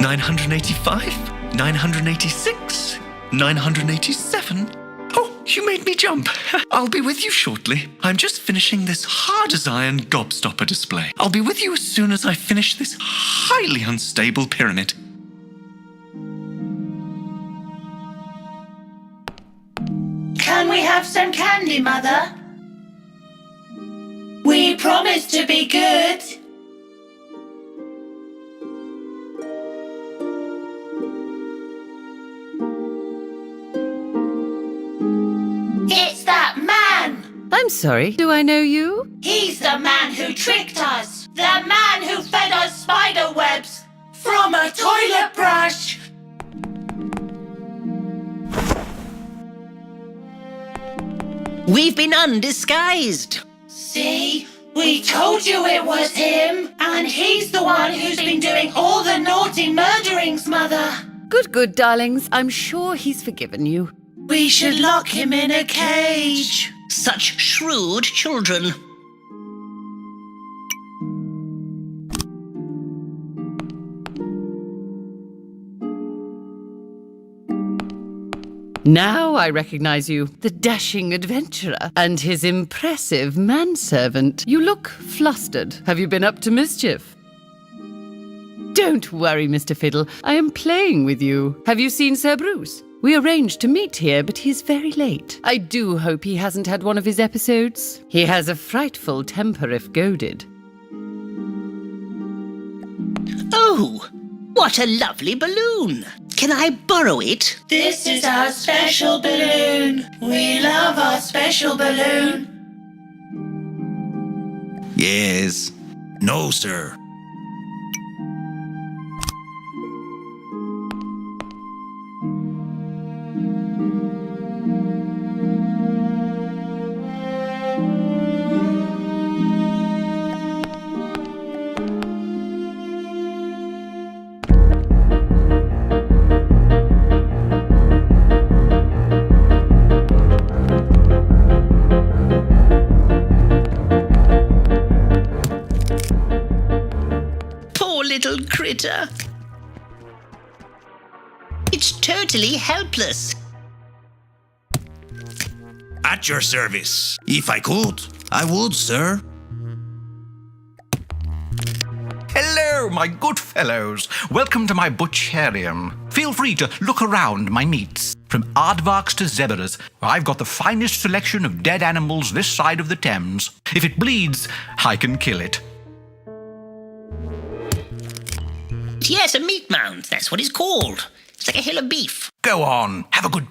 985, 986, 987. Oh, you made me jump. I'll be with you shortly. I'm just finishing this hard-as-iron gobstopper display. I'll be with you as soon as I finish this highly unstable pyramid. Can we have some candy, Mother? We promise to be good. It's that man! I'm sorry, do I know you? He's the man who tricked us! The man who fed us spider webs from a toilet brush! We've been undisguised. See? We told you it was him! And he's the one who's been doing all the naughty murderings, Mother! Good, darlings. I'm sure he's forgiven you. We should lock him in a cage! Such shrewd children. Now I recognize you, the dashing adventurer, and his impressive manservant. You look flustered. Have you been up to mischief? Don't worry, Mr. Fiddle. I am playing with you. Have you seen Sir Bruce? We arranged to meet here, but he's very late. I do hope he hasn't had one of his episodes. He has a frightful temper if goaded. Oh, what a lovely balloon. Can I borrow it? This is our special balloon. We love our special balloon. Yes. No, sir. Little critter. It's totally helpless. At your service. If I could, I would, sir. Hello, my good fellows. Welcome to my butcherium. Feel free to look around my meats. From aardvarks to zebras, I've got the finest selection of dead animals this side of the Thames. If it bleeds, I can kill it. Yes, a meat mound. That's what it's called. It's like a hill of beef. Go on, have a good...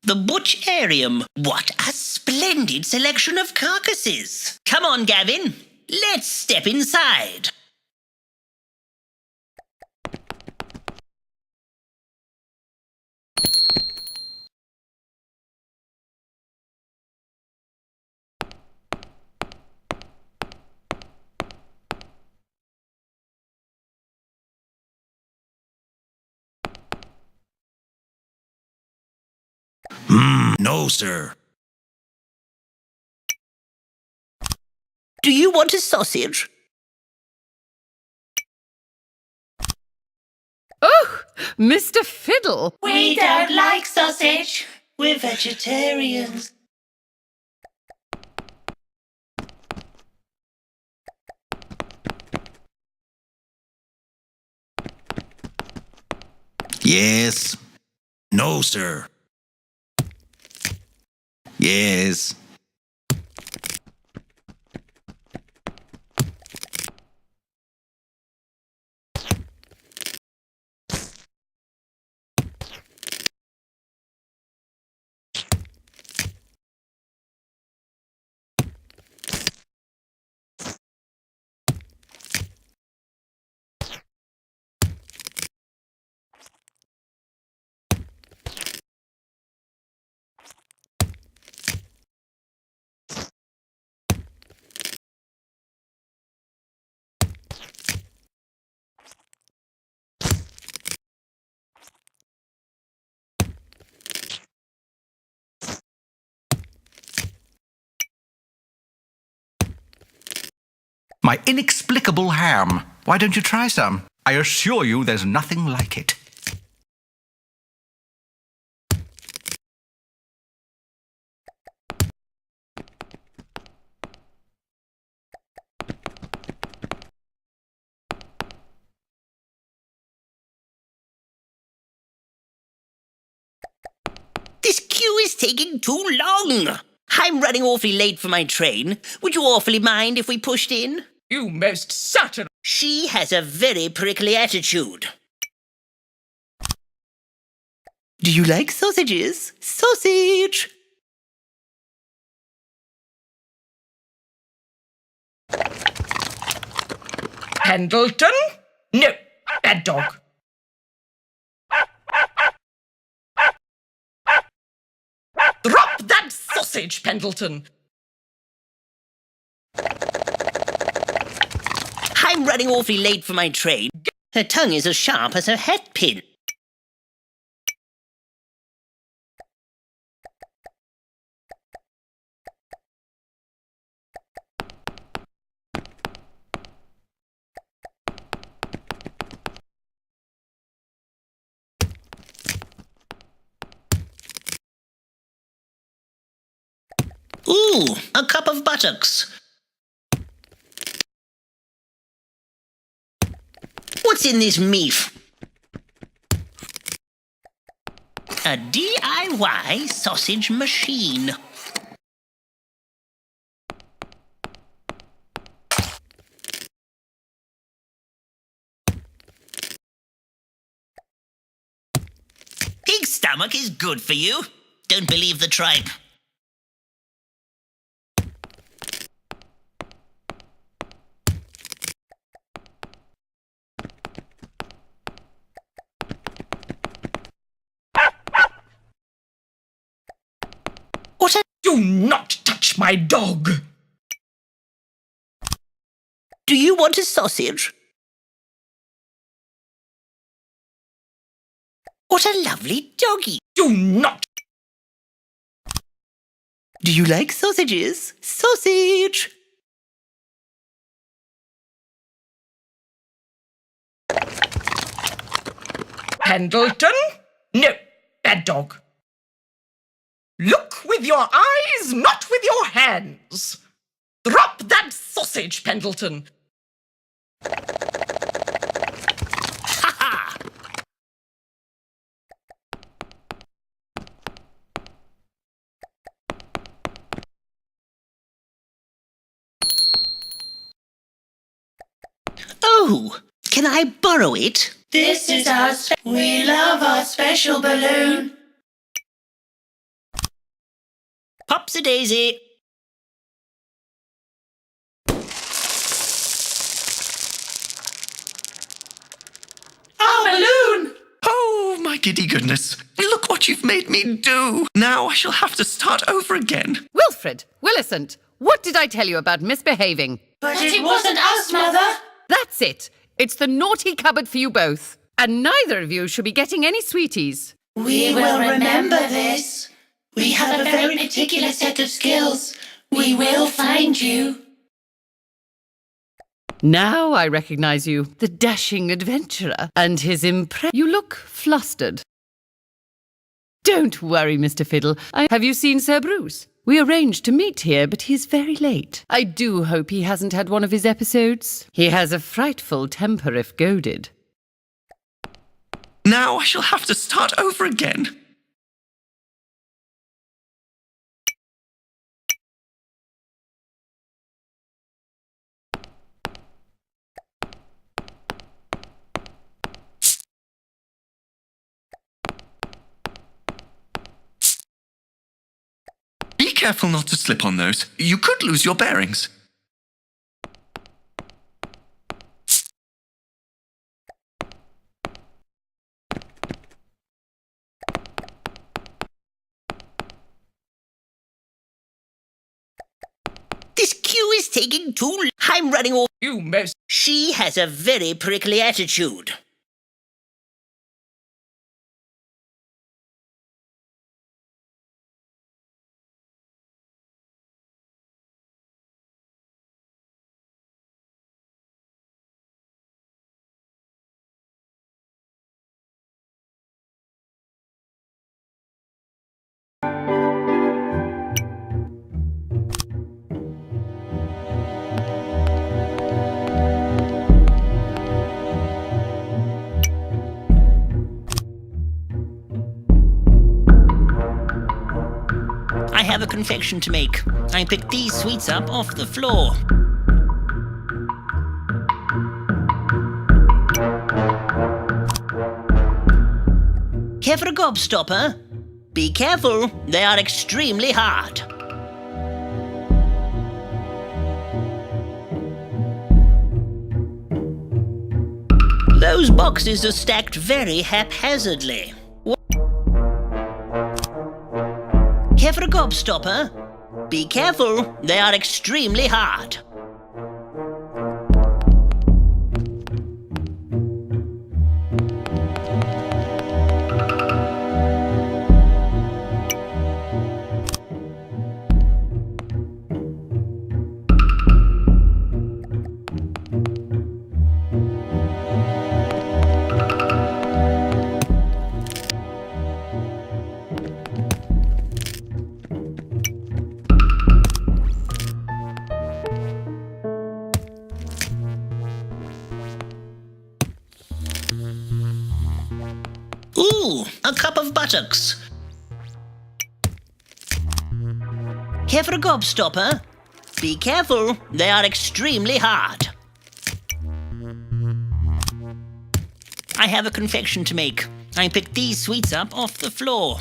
The butcherium. What a splendid selection of carcasses. Come on, Gavin. Let's step inside. No, sir. Do you want a sausage? Oh, Mr. Fiddle! We don't like sausage. We're vegetarians. Yes. No, sir. Yes. My inexplicable ham. Why don't you try some? I assure you there's nothing like it. This queue is taking too long. I'm running awfully late for my train. Would you awfully mind if we pushed in? You most certainly. She has a very prickly attitude. Do you like sausages? Sausage! Pendleton? No, bad dog. Drop that sausage, Pendleton. I'm running awfully late for my train. Her tongue is as sharp as her hat pin. Ooh, a cup of buttocks. What's in this meaf? A DIY sausage machine. Pig stomach is good for you. Don't believe the tripe. Do not touch my dog. Do you want a sausage? What a lovely doggy. Do not. Do you like sausages? Sausage! Pendleton? No, bad dog. Look with your eyes, not with your hands. Drop that sausage, Pendleton. Ha ha! Oh, can I borrow it? This is we love our special balloon. Pops-a-daisy. Our balloon! Oh, my giddy goodness. Look what you've made me do. Now I shall have to start over again. Wilfred, Willicent, what did I tell you about misbehaving? But it wasn't us, Mother. That's it. It's the naughty cupboard for you both. And neither of you should be getting any sweeties. We will remember this. We have a very particular set of skills. We will find you. Now I recognize you, the dashing adventurer, and his You look flustered. Don't worry, Mr. Fiddle. Have you seen Sir Bruce? We arranged to meet here, but he's very late. I do hope he hasn't had one of his episodes. He has a frightful temper if goaded. Now I shall have to start over again. Be careful not to slip on those. You could lose your bearings. This queue is taking too long. I'm running over. You most... She has a very prickly attitude. I have a confection to make. I picked these sweets up off the floor. Care for a gobstopper? Be careful, they are extremely hard. Those boxes are stacked very haphazardly. Care for a gobstopper? Be careful, they are extremely hard. Ooh, a cup of buttocks. Care for a gobstopper? Be careful, they are extremely hard. I have a confection to make. I picked these sweets up off the floor.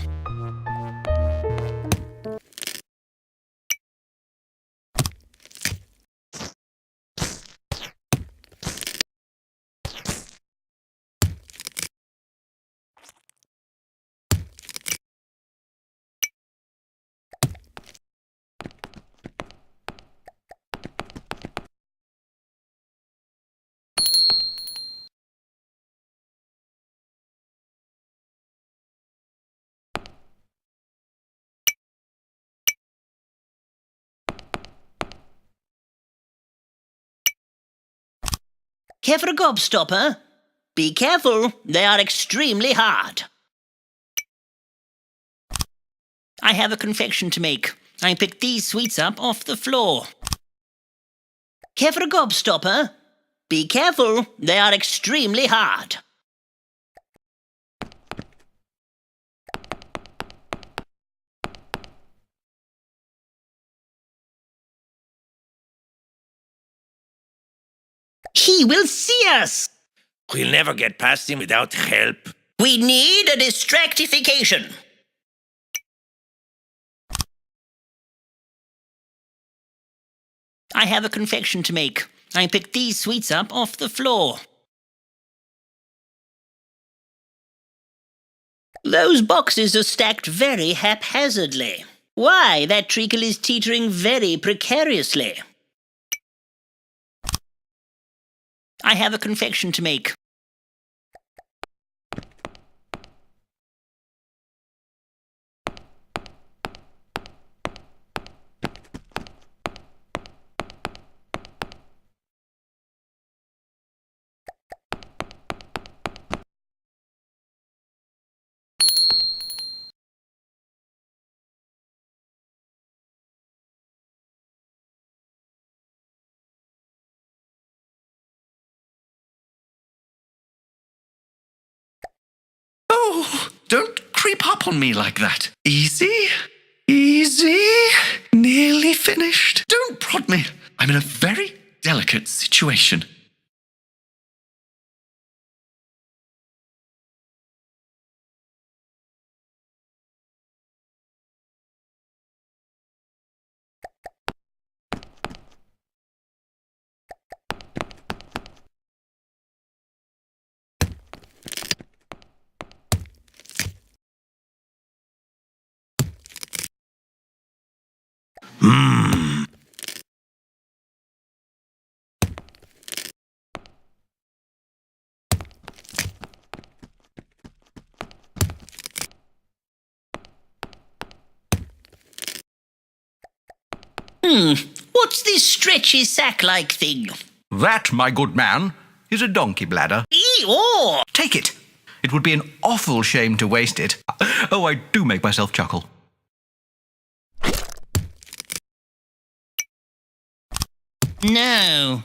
Care for a gobstopper? Be careful, they are extremely hard. I have a confection to make. I picked these sweets up off the floor. Care for a gobstopper? Be careful, they are extremely hard. He will see us! We'll never get past him without help. We need a distractification. I have a confection to make. I picked these sweets up off the floor. Those boxes are stacked very haphazardly. Why, that treacle is teetering very precariously. I have a confection to make. Oh, don't creep up on me like that. Easy. Easy. Nearly finished. Don't prod me. I'm in a very delicate situation. What's this stretchy sack-like thing? That, my good man, is a donkey bladder. Eeyore! Take it. It would be an awful shame to waste it. Oh, I do make myself chuckle. No.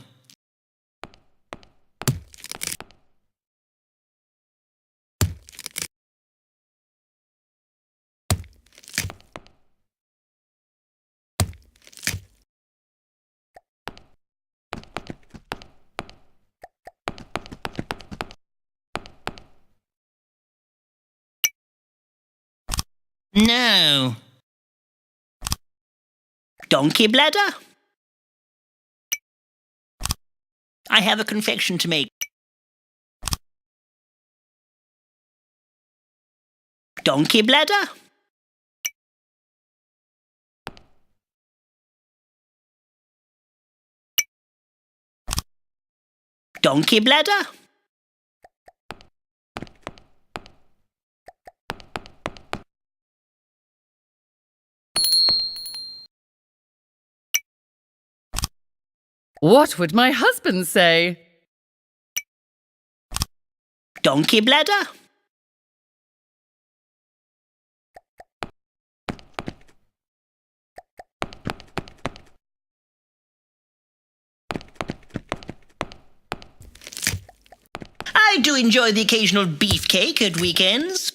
No. Donkey bladder? I have a confession to make. Donkey bladder? Donkey bladder? What would my husband say? Donkey bladder? I do enjoy the occasional beefcake at weekends.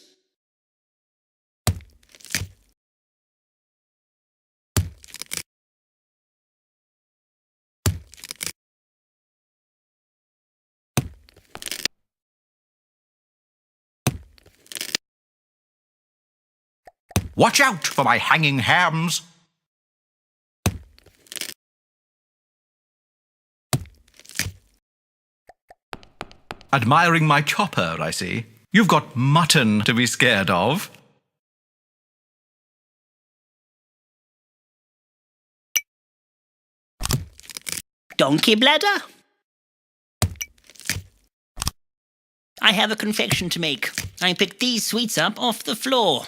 Watch out for my hanging hams. Admiring my chopper, I see. You've got mutton to be scared of. Donkey bladder? I have a confession to make. I picked these sweets up off the floor.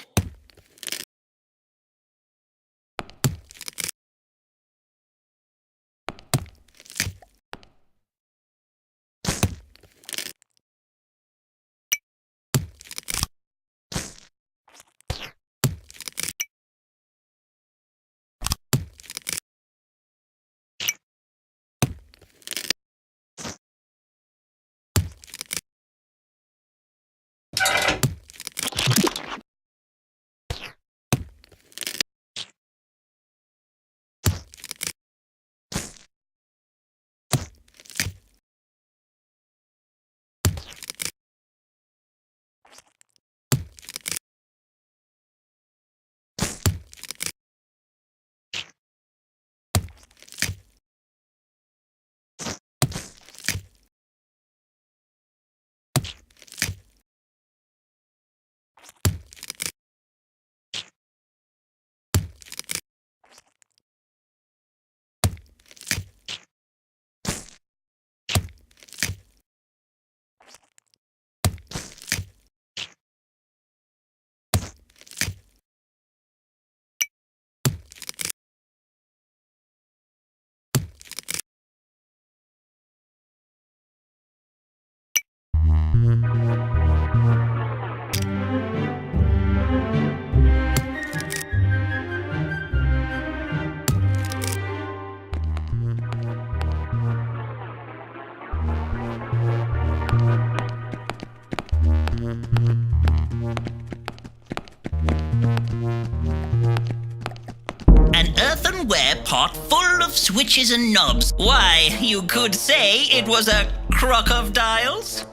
pot full of switches and knobs. Why, you could say it was a crock of dials.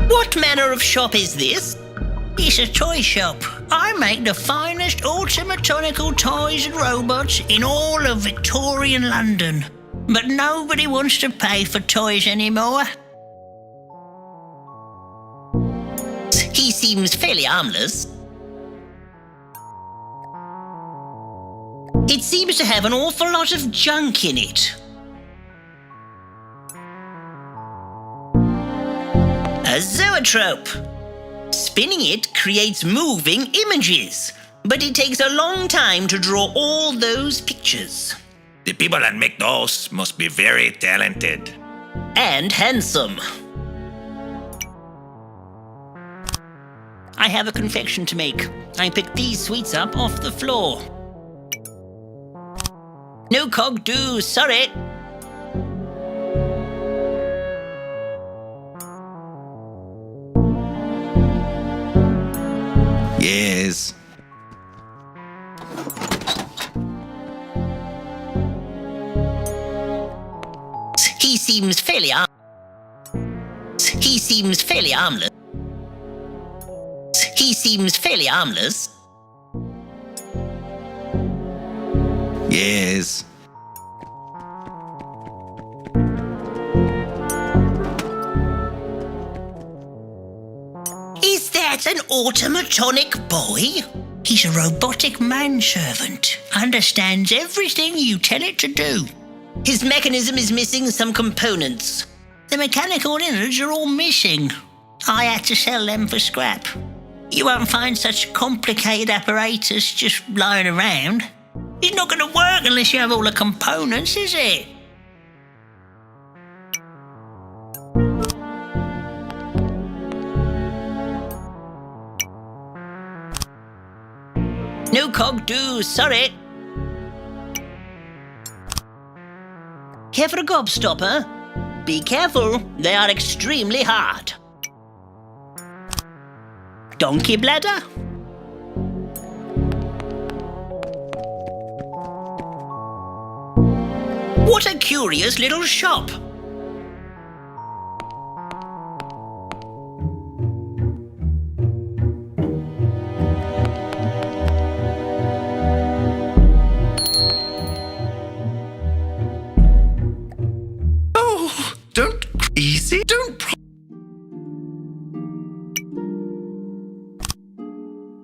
What manner of shop is this? It's a toy shop. I make the finest automatonical toys and robots in all of Victorian London. But nobody wants to pay for toys anymore. He seems fairly harmless. It seems to have an awful lot of junk in it. A zoetrope. Spinning it creates moving images, but it takes a long time to draw all those pictures. The people that make those must be very talented. And handsome. I have a confection to make. I picked these sweets up off the floor. No cog do, sorry. Yes. He seems fairly harmless. He seems fairly harmless. Yes. Is that an automatonic boy? He's a robotic manservant. Understands everything you tell it to do. His mechanism is missing some components. The mechanical innards are all missing. I had to sell them for scrap. You won't find such complicated apparatus just lying around. It's not going to work unless you have all the components, is it? No cog do, sorry. Care for a gobstopper? Be careful, they are extremely hard. Donkey bladder? What a curious little shop. Oh, don't easy. Don't.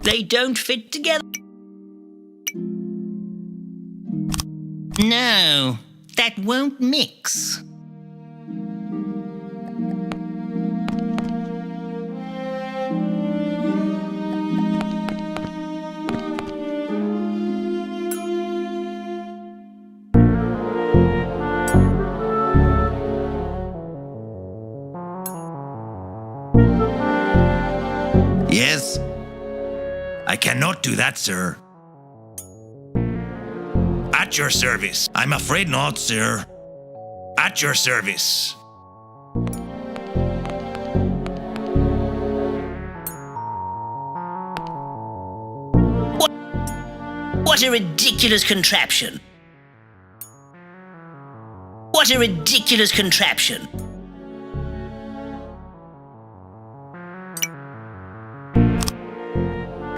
They don't fit together. No, that won't mix. Yes. I cannot do that, sir. At your service. I'm afraid not, sir. At your service. What a ridiculous contraption. What a ridiculous contraption.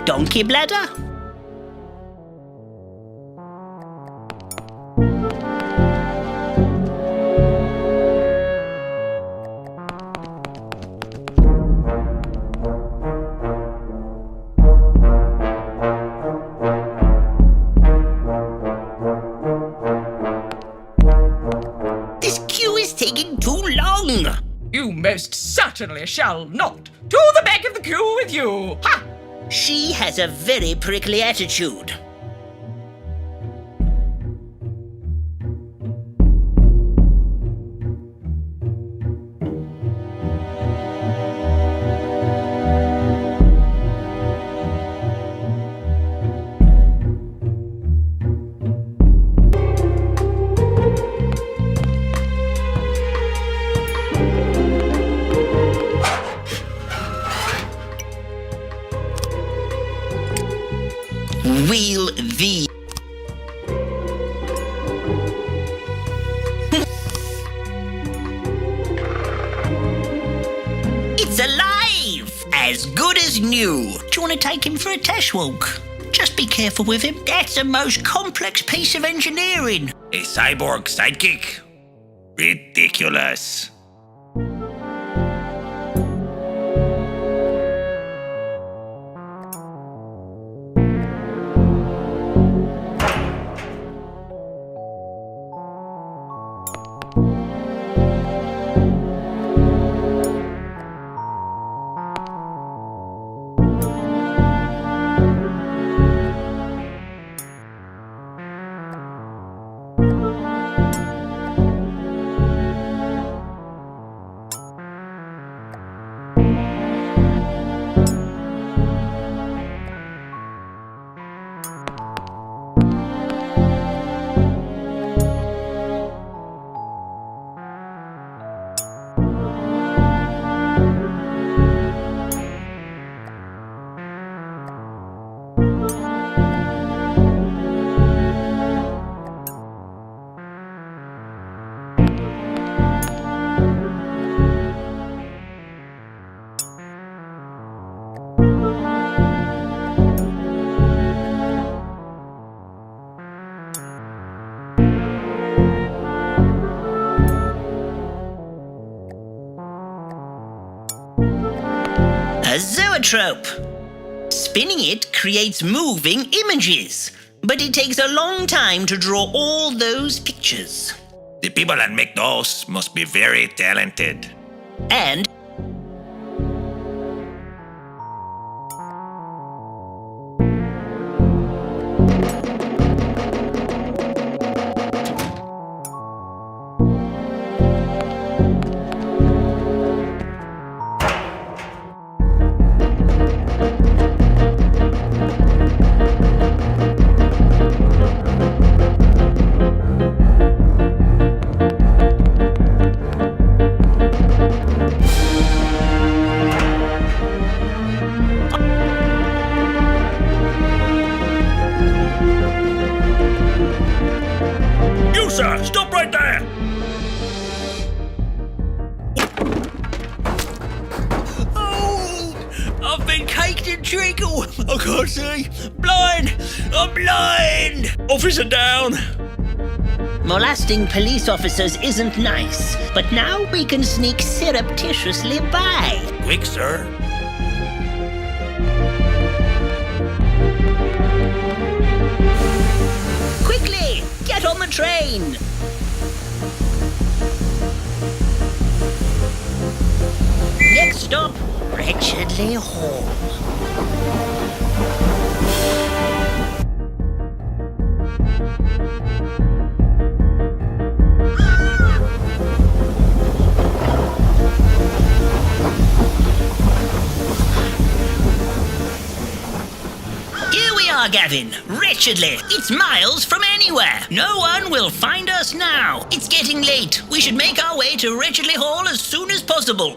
Donkey bladder? This queue is taking too long. You most certainly shall not. To the back of the queue with you. Ha! She has a very prickly attitude. reveal the... It's alive! As good as new. Do you want to take him for a test walk? Just be careful with him. That's the most complex piece of engineering. A cyborg sidekick? Ridiculous. A zoetrope. Spinning it creates moving images, but it takes a long time to draw all those pictures. The people that make those must be very talented. And You, sir! Stop right there! oh, I've been caked in treacle. I can't see. Blind. I'm blind. Officer down! Molesting police officers isn't nice, but now we can sneak surreptitiously by. Quick, sir. Quickly, get on the train. Next stop, Wretchedly Hall. Here we are, Gavin. Wretchedly. It's miles from anywhere. No one will find us now. It's getting late. We should make our way to Wretchedly Hall as soon as possible.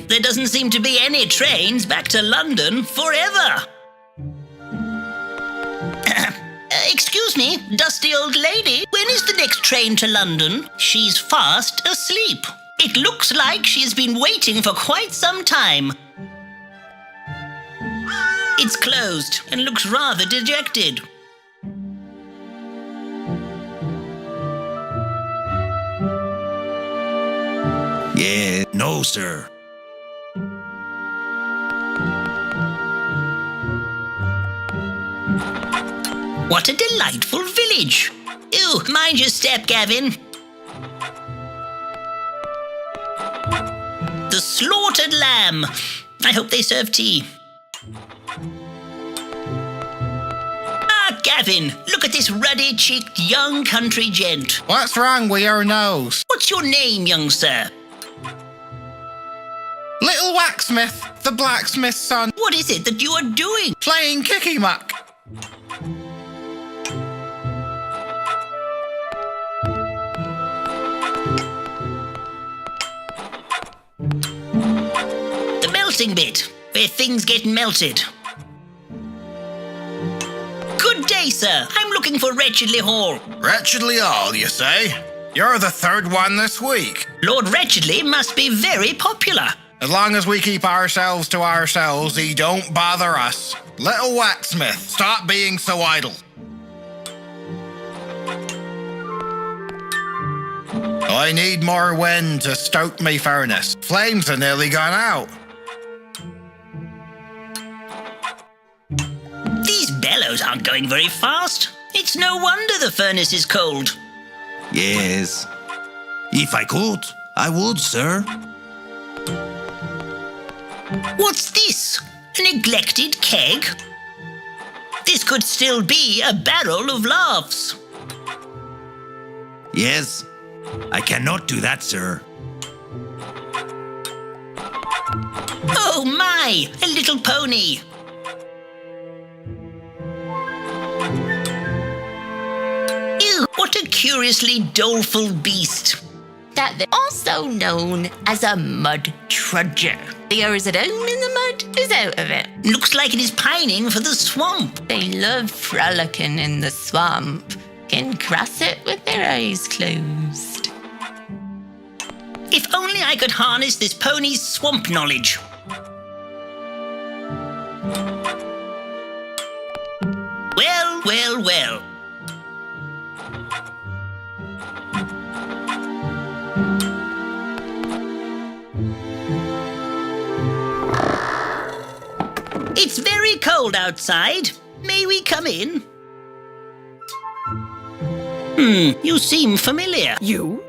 There doesn't seem to be any trains back to London forever. Excuse me, dusty old lady. When is the next train to London? She's fast asleep. It looks like she's been waiting for quite some time. It's closed and looks rather dejected. Yeah, no, sir. What a delightful village. Ew, mind your step, Gavin. The slaughtered lamb. I hope they serve tea. Ah, Gavin, look at this ruddy-cheeked young country gent. What's wrong with your nose? What's your name, young sir? Little Waxsmith, the blacksmith's son, What is it that you are doing? playing kicky muck. The melting bit, where things get melted. Good day, sir. I'm looking for Wretchedly Hall. Wretchedly Hall, you say? You're the third one this week. Lord Wretchedly must be very popular. As long as we keep ourselves to ourselves, he don't bother us. Little Waxsmith, stop being so idle. I need more wind to stoke me furnace. Flames are nearly gone out. These bellows aren't going very fast. It's no wonder the furnace is cold. Yes. If I could, I would, sir. What's this? A neglected keg? This could still be a barrel of laughs. Yes. I cannot do that, sir. Oh my, a little pony. Ew, what a curiously doleful beast. That they're also known as a mud trudger. The air is at home in the mud is out of it. Looks like it is pining for the swamp. They love frolicking in the swamp. Can cross it with their eyes closed. If only I could harness this pony's swamp knowledge. Well, well, well. It's very cold outside. May we come in? You seem familiar. You?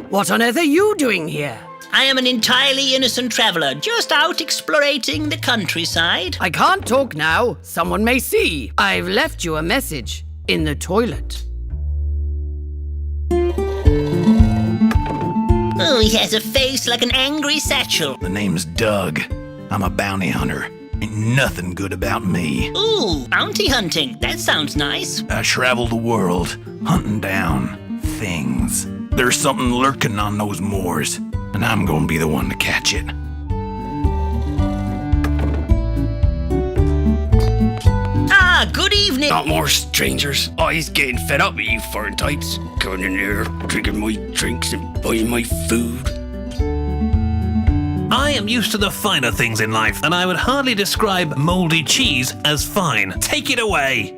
What on earth are you doing here? I am an entirely innocent traveller, just out explorating the countryside. I can't talk now. Someone may see. I've left you a message in the toilet. Oh, he has a face like an angry satchel. The name's Doug. I'm a bounty hunter. Ain't nothing good about me. Ooh, bounty hunting. That sounds nice. I travel the world, hunting down things. There's something lurking on those moors, and I'm gonna be the one to catch it. Ah, good evening. Not more strangers. Oh, he's getting fed up with you foreign types. Coming in here, drinking my drinks and buying my food. I am used to the finer things in life, and I would hardly describe mouldy cheese as fine. Take it away.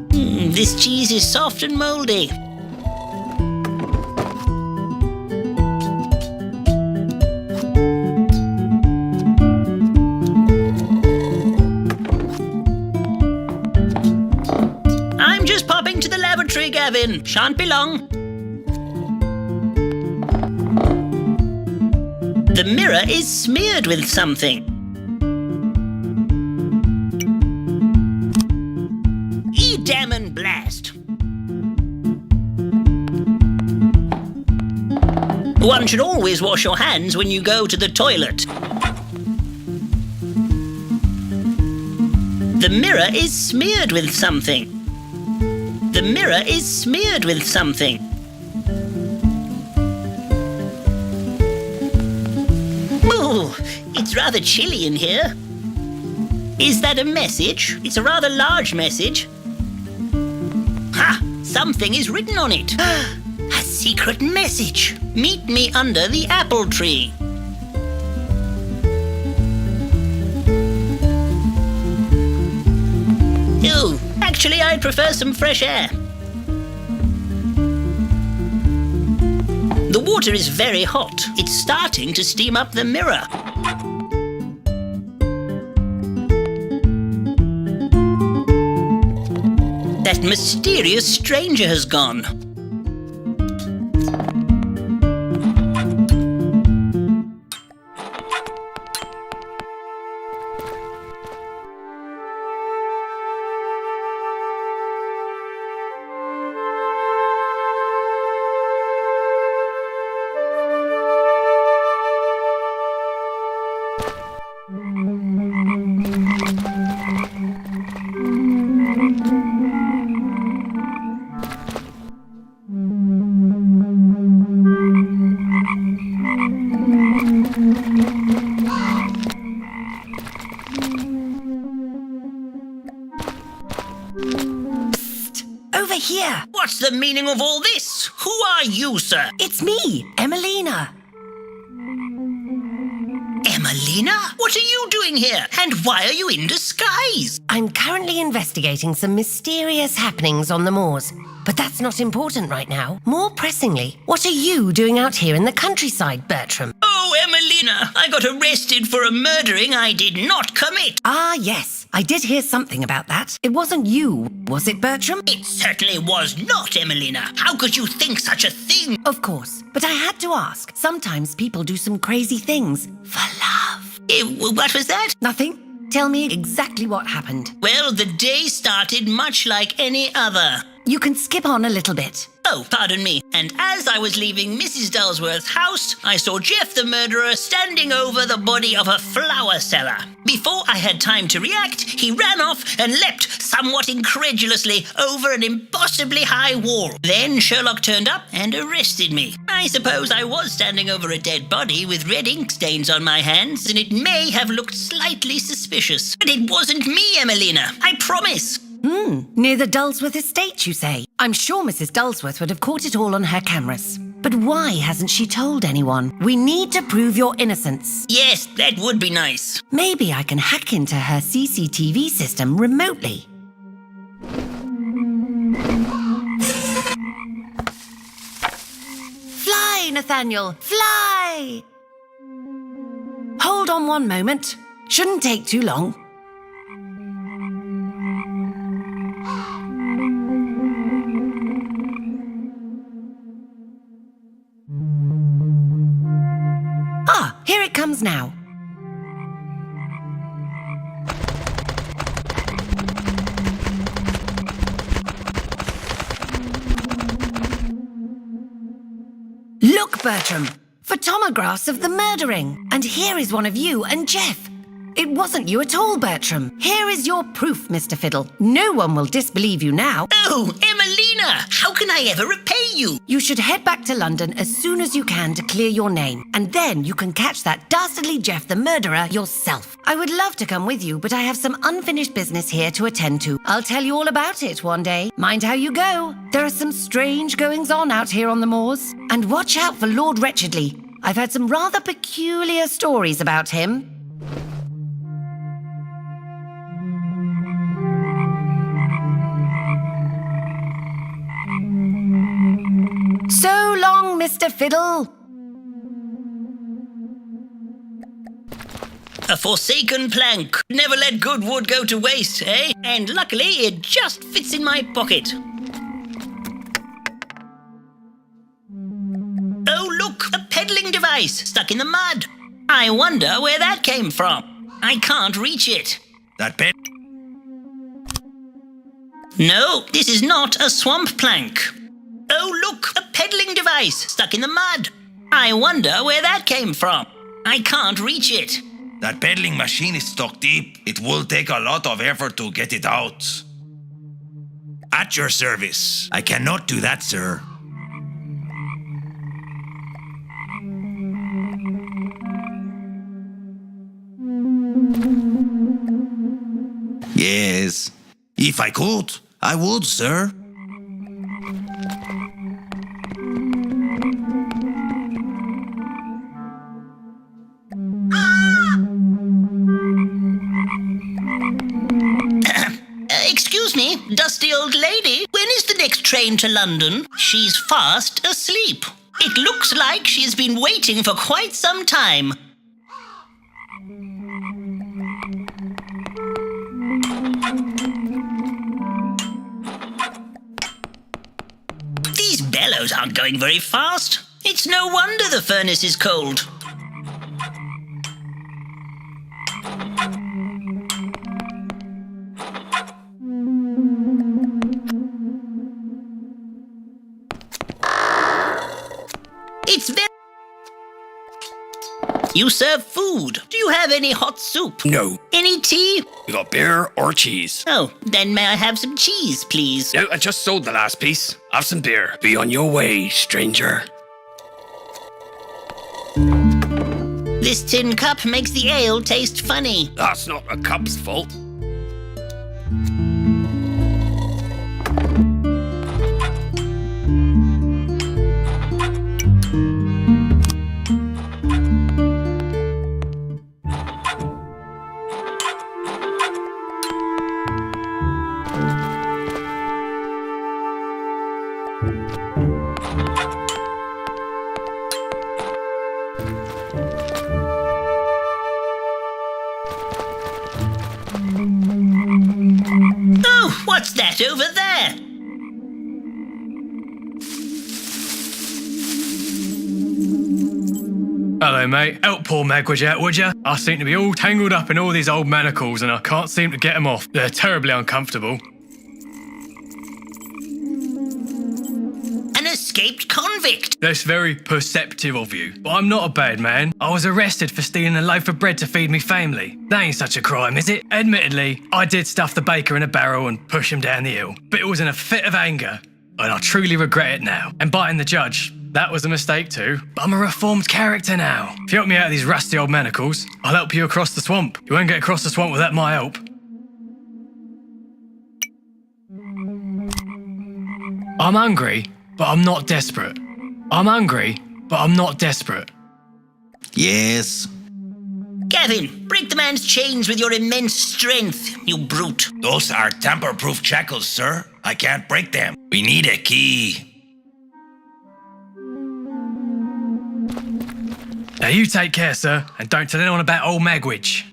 This cheese is soft and mouldy. I'm just popping to the lavatory, Gavin. Shan't be long. The mirror is smeared with something. Damn and blast. One should always wash your hands when you go to the toilet. The mirror is smeared with something. The mirror is smeared with something. Ooh, it's rather chilly in here. Is that a message? It's a rather large message. Ha! Something is written on it. A secret message. Meet me under the apple tree. Ooh, actually I'd prefer some fresh air. The water is very hot. It's starting to steam up the mirror. That mysterious stranger has gone. here. What's the meaning of all this? Who are you, sir? It's me, Emelina. Emelina? What are you doing here? And why are you in disguise? I'm currently investigating some mysterious happenings on the moors. But that's not important right now. More pressingly, what are you doing out here in the countryside, Bertram? Oh, Emelina, I got arrested for a murdering I did not commit. Ah, yes. I did hear something about that. It wasn't you, was it, Bertram? It certainly was not, Emelina. How could you think such a thing? Of course. But I had to ask. Sometimes people do some crazy things for love. What was that? Nothing. Tell me exactly what happened. Well, the day started much like any other. You can skip on a little bit. Oh, pardon me. And as I was leaving Mrs. Dulsworth's house, I saw Geoff the Murderer standing over the body of a flower seller. Before I had time to react, he ran off and leapt somewhat incredulously over an impossibly high wall. Then Sherlock turned up and arrested me. I suppose I was standing over a dead body with red ink stains on my hands, and it may have looked slightly suspicious. But it wasn't me, Emelina. I promise. Near the Dulsworth estate, you say? I'm sure Mrs. Dulsworth would have caught it all on her cameras. But why hasn't she told anyone? We need to prove your innocence. Yes, that would be nice. Maybe I can hack into her CCTV system remotely. Fly, Nathaniel, fly! Hold on one moment. Shouldn't take too long. Here it comes now. Look, Bertram! Photographs of the murdering. And here is one of you and Geoff. It wasn't you at all, Bertram. Here is your proof, Mr. Fiddle. No one will disbelieve you now. Oh, Emelina! How can I ever repay you? You should head back to London as soon as you can to clear your name. And then you can catch that dastardly Geoff the Murderer yourself. I would love to come with you, but I have some unfinished business here to attend to. I'll tell you all about it one day. Mind how you go. There are some strange goings-on out here on the moors. And watch out for Lord Wretchedly. I've heard some rather peculiar stories about him. So long, Mr. Fiddle. A forsaken plank. Never let good wood go to waste, eh? And luckily, it just fits in my pocket. Oh, look! A peddling device stuck in the mud. I wonder where that came from. I can't reach it. That bit? No, this is not a swamp plank. Oh, look! A peddling device stuck in the mud. I wonder where that came from. I can't reach it. That peddling machine is stuck deep. It will take a lot of effort to get it out. At your service. I cannot do that, sir. Yes. If I could, I would, sir. Excuse me, dusty old lady. When is the next train to London? She's fast asleep. It looks like she's been waiting for quite some time. These bellows aren't going very fast. It's no wonder the furnace is cold. It's very... You serve food. Do you have any hot soup? No. Any tea? We got beer or cheese. Oh, then may I have some cheese, please? No, I just sold the last piece. Have some beer. Be on your way, stranger. This tin cup makes the ale taste funny. That's not a cup's fault. What's that over there? Hello, mate. Help poor Magwitch out, would ya? I seem to be all tangled up in all these old manacles and I can't seem to get them off. They're terribly uncomfortable. An escaped convict. That's very perceptive of you. But I'm not a bad man. I was arrested for stealing a loaf of bread to feed me family. That ain't such a crime, is it? Admittedly, I did stuff the baker in a barrel and push him down the hill. But it was in a fit of anger. And I truly regret it now. And biting the judge, that was a mistake too. But I'm a reformed character now. If you help me out of these rusty old manacles, I'll help you across the swamp. You won't get across the swamp without my help. I'm hungry, but I'm not desperate. I'm hungry, but I'm not desperate. Yes. Gavin, break the man's chains with your immense strength, you brute. Those are tamper-proof shackles, sir. I can't break them. We need a key. Now you take care, sir, and don't tell anyone about old Magwitch.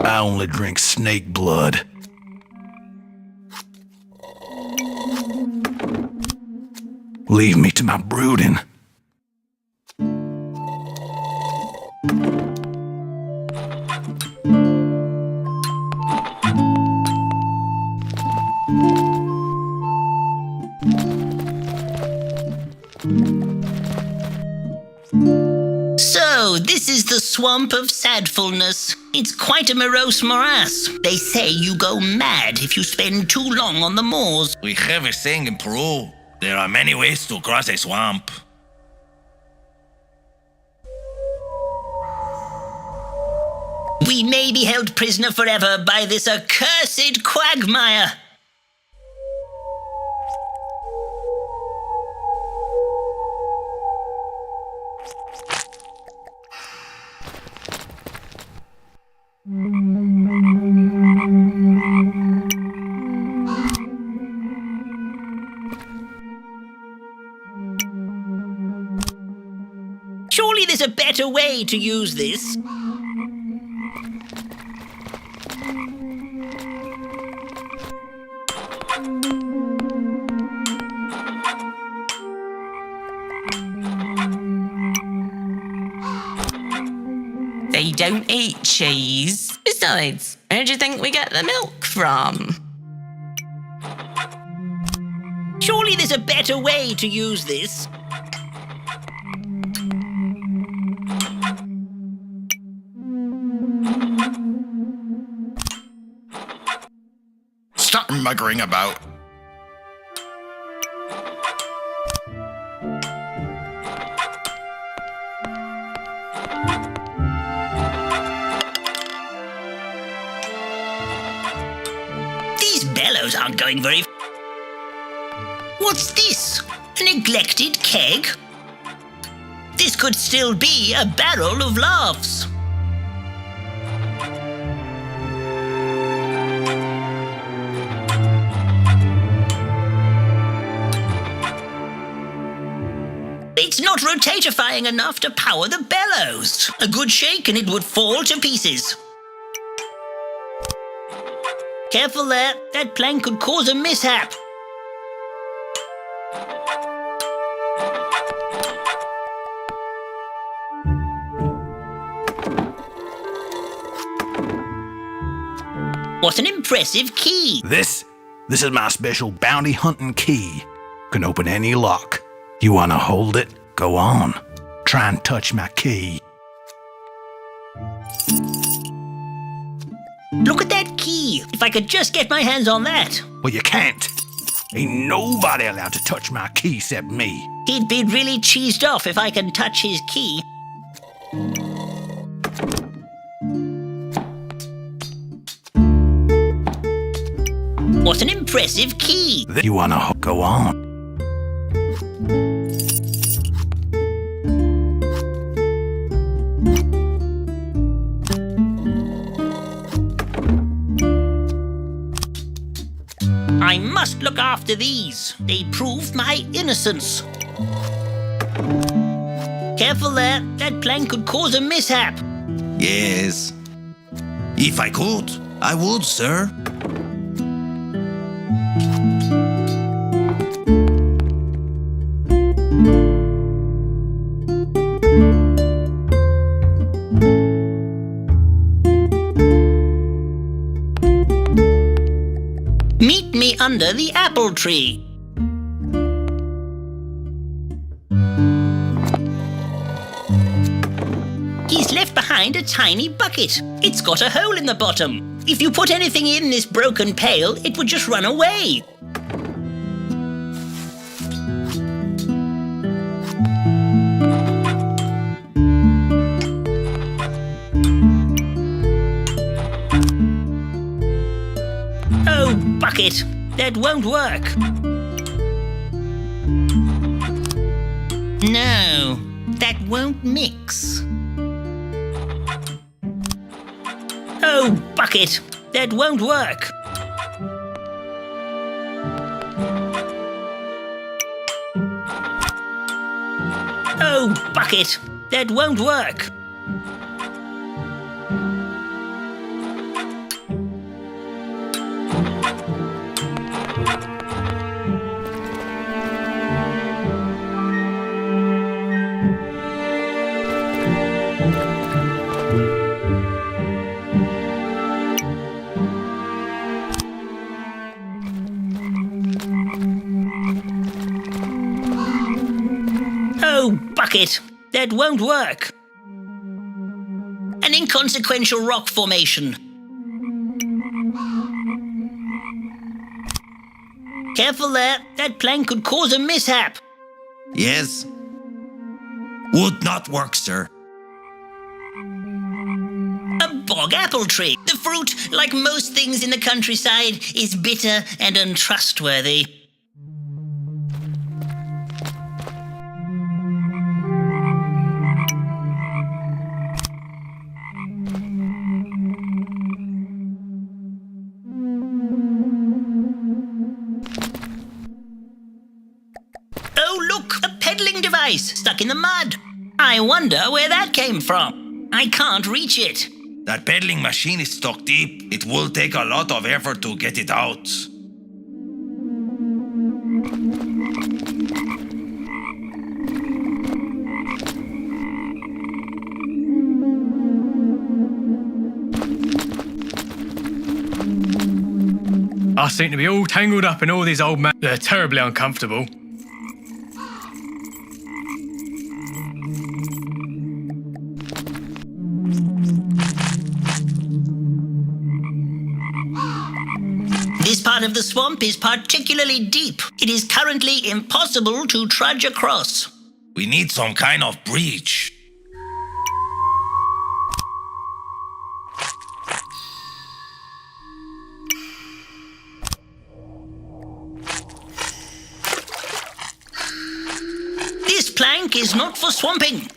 I only drink snake blood. Leave me to my brooding. So, this is the swamp of sadfulness. It's quite a morose morass. They say you go mad if you spend too long on the moors. We have a saying in Peru. There are many ways to cross a swamp. We may be held prisoner forever by this accursed quagmire. Surely there's a better way to use this. They don't eat cheese. Besides, where do you think we get the milk from? Surely there's a better way to use this. Stop muggering about. These bellows aren't going very... What's this? A neglected keg? This could still be a barrel of laughs. It's not rotatifying enough to power the bellows. A good shake and it would fall to pieces. Careful there, that plank could cause a mishap. What an impressive key. This is my special bounty hunting key. Can open any lock. You want to hold it? Go on. Try and touch my key. Look at that key. If I could just get my hands on that. Well, you can't. Ain't nobody allowed to touch my key except me. He'd be really cheesed off if I can touch his key. What an impressive key. You want to go on. I I must look after these. They prove my innocence. Careful there. That plank could cause a mishap. Yes. If I could, I would, sir. Meet me under the apple tree. He's left behind a tiny bucket. It's got a hole in the bottom. If you put anything in this broken pail, it would just run away. Oh, bucket, that won't work. No, that won't mix. Oh, bucket, that won't work. Oh, bucket, that won't work. Oh, bucket, that won't work. An inconsequential rock formation. Careful there, that plank could cause a mishap. Yes. Would not work, sir. A bog apple tree. The fruit, like most things in the countryside, is bitter and untrustworthy. Oh, look! A peddling device stuck in the mud. I wonder where that came from. I can't reach it. That peddling machine is stuck deep. It will take a lot of effort to get it out. I seem to be all tangled up in all these old men. They're terribly uncomfortable. This part of the swamp is particularly deep. It is currently impossible to trudge across. We need some kind of breach. This plank is not for swamping.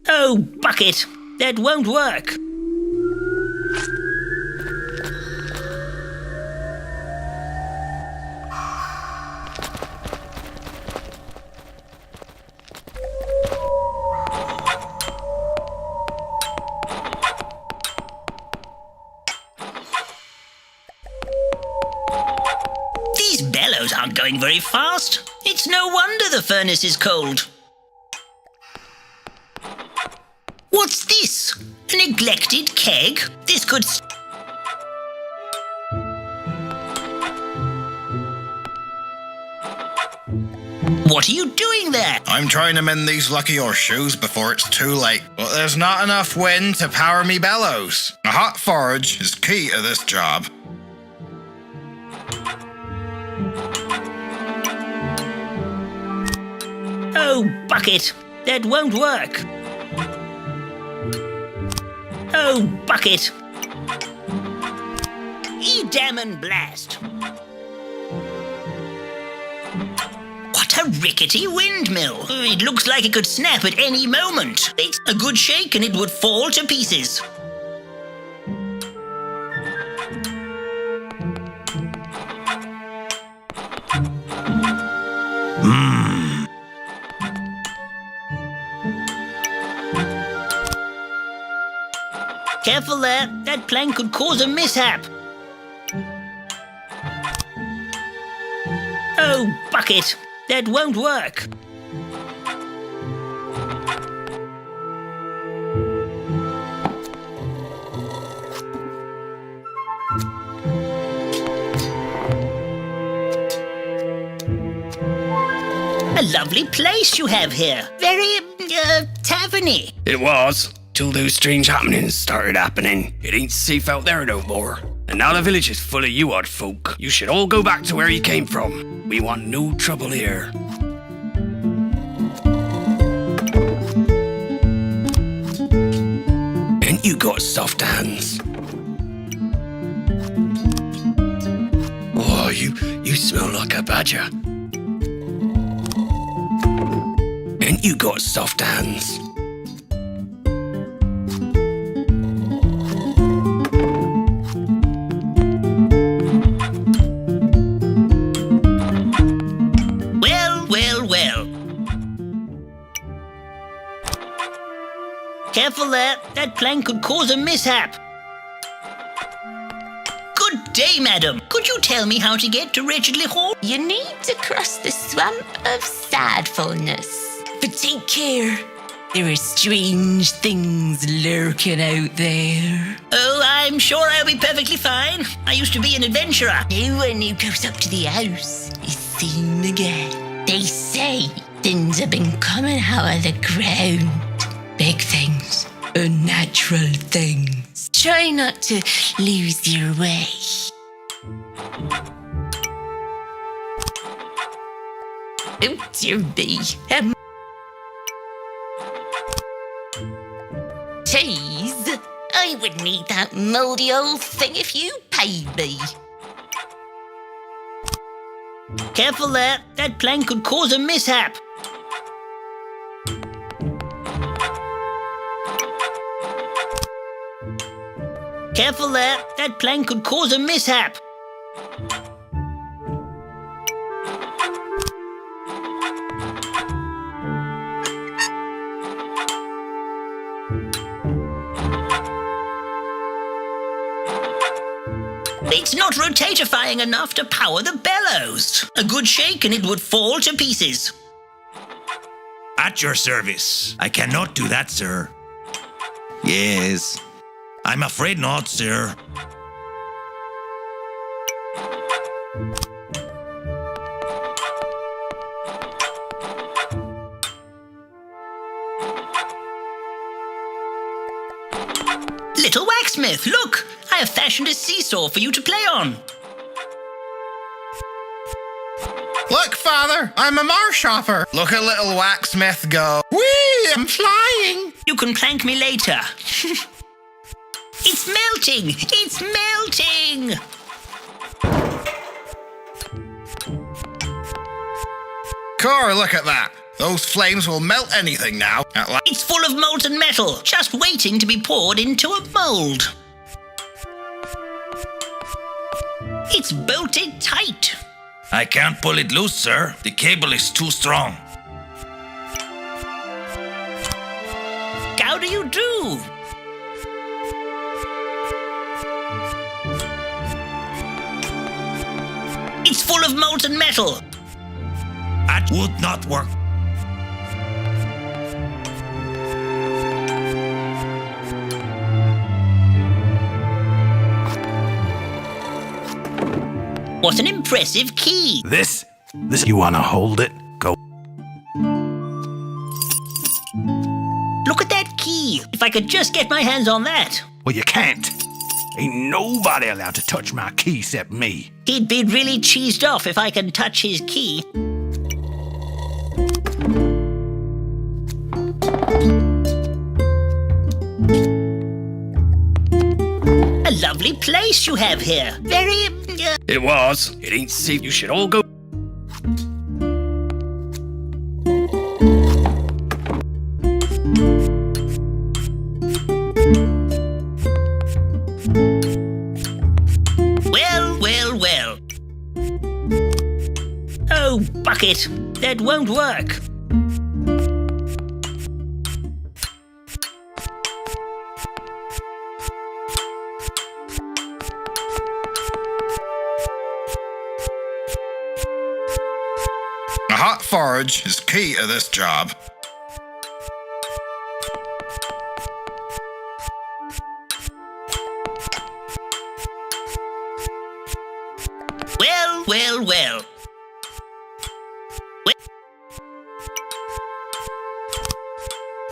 Oh, bucket, that won't work. These bellows aren't going very fast. It's no wonder the furnace is cold. What's this? A neglected keg? This could... What are you doing there? I'm trying to mend these lucky horseshoes before it's too late. But there's not enough wind to power me bellows. A hot forage is key to this job. Oh, bucket. That won't work. Oh, bucket. Damn and blast. What a rickety windmill. It looks like it could snap at any moment. It's a good shake and it would fall to pieces. Careful there. That plank could cause a mishap. Oh, bucket. That won't work. A lovely place you have here. Very, taverny. It was, till those strange happenings started happening. It ain't safe out there no more. And now the village is full of you odd folk. You should all go back to where you came from. We want no trouble here. And you got soft hands. Oh, you smell like a badger. And you got soft hands. Careful there. That plank could cause a mishap. Good day, madam. Could you tell me how to get to Wretchedly Hall? You need to cross the swamp of sadfulness. But take care. There are strange things lurking out there. Oh, I'm sure I'll be perfectly fine. I used to be an adventurer. No one who goes up to the house is seen again. They say things have been coming out of the ground. Big things, unnatural things. Try not to lose your way. Oh dear me. Tease, I would need that mouldy old thing if you paid me. Careful there. That plank could cause a mishap. Careful there. That plank could cause a mishap. It's not rotatifying enough to power the bellows. A good shake and it would fall to pieces. At your service. I cannot do that, sir. Yes. I'm afraid not, sir. Little Waxsmith, look! I have fashioned a seesaw for you to play on. Look, Father, I'm a marsh hopper. Look at little Waxsmith go. Whee, I'm flying. You can plank me later. It's melting! It's melting! Cor, look at that. Those flames will melt anything now. It's full of molten metal, just waiting to be poured into a mold. It's bolted tight. I can't pull it loose, sir. The cable is too strong. How do you do? It's full of molten metal. That would not work. What an impressive key. This, you wanna hold it? Go. I could just get my hands on that. Well, you can't. Ain't nobody allowed to touch my key except me. He'd be really cheesed off if I could touch his key. A lovely place you have here. Very, It was. It ain't safe. You should all go. Well. Oh, bucket. That won't work. A hot forage is key to this job. Well.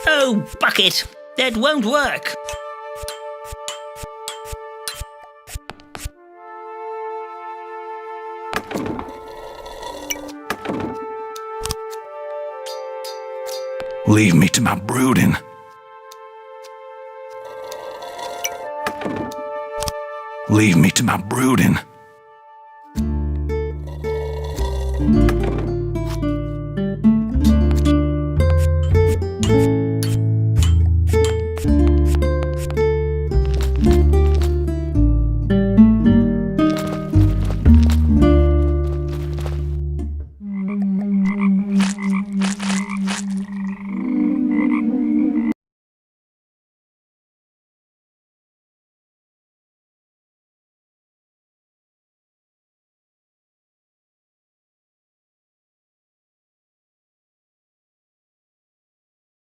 Oh, bucket. That won't work. Leave me to my brooding. Leave me to my brooding.